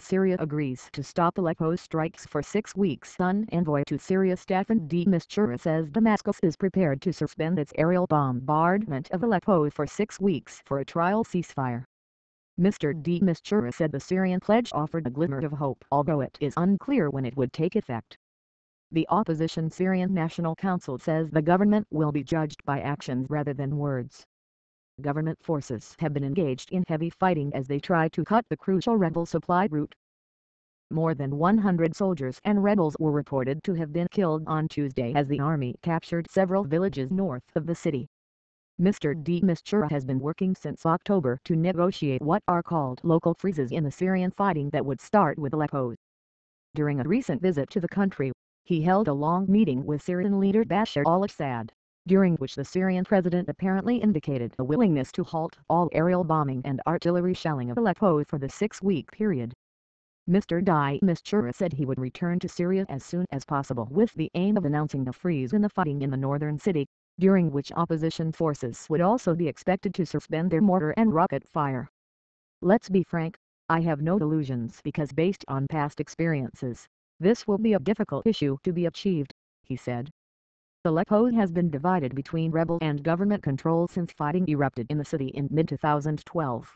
Syria agrees to stop Aleppo strikes for 6 weeks. An envoy to Syria Staffan de Mistura says Damascus is prepared to suspend its aerial bombardment of Aleppo for 6 weeks for a trial ceasefire. Mr. de Mistura said the Syrian pledge offered a glimmer of hope, although it is unclear when it would take effect. The opposition Syrian National Council says the government will be judged by actions rather than words. Government forces have been engaged in heavy fighting as they try to cut the crucial rebel supply route. More than 100 soldiers and rebels were reported to have been killed on Tuesday as the army captured several villages north of the city. Mr. de Mistura has been working since October to negotiate what are called local freezes in the Syrian fighting that would start with Aleppo. During a recent visit to the country, he held a long meeting with Syrian leader Bashar al-Assad, during which the Syrian president apparently indicated a willingness to halt all aerial bombing and artillery shelling of Aleppo for the 6-week period. Mr. de Mistura said he would return to Syria as soon as possible with the aim of announcing a freeze in the fighting in the northern city, during which opposition forces would also be expected to suspend their mortar and rocket fire. "Let's be frank, I have no illusions because based on past experiences, this will be a difficult issue to be achieved," he said. Aleppo has been divided between rebel and government control since fighting erupted in the city in mid-2012.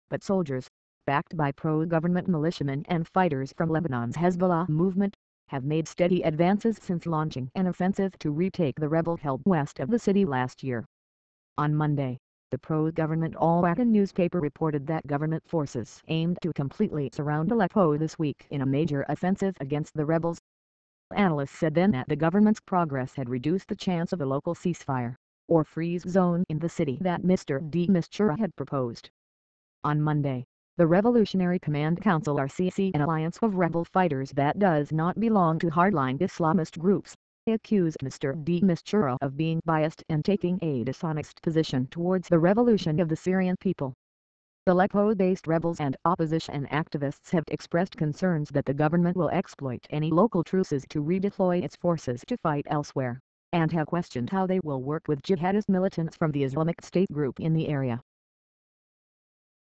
But soldiers, backed by pro-government militiamen and fighters from Lebanon's Hezbollah movement, have made steady advances since launching an offensive to retake the rebel-held west of the city last year. On Monday, the pro-government Al-Watan newspaper reported that government forces aimed to completely surround Aleppo this week in a major offensive against the rebels. Analysts said then that the government's progress had reduced the chance of a local ceasefire, or freeze zone in the city that Mr. de Mistura had proposed. On Monday, the Revolutionary Command Council (RCC), an alliance of rebel fighters that does not belong to hardline Islamist groups, accused Mr. de Mistura of being biased and taking a dishonest position towards the revolution of the Syrian people. Aleppo-based rebels and opposition activists have expressed concerns that the government will exploit any local truces to redeploy its forces to fight elsewhere, and have questioned how they will work with jihadist militants from the Islamic State group in the area.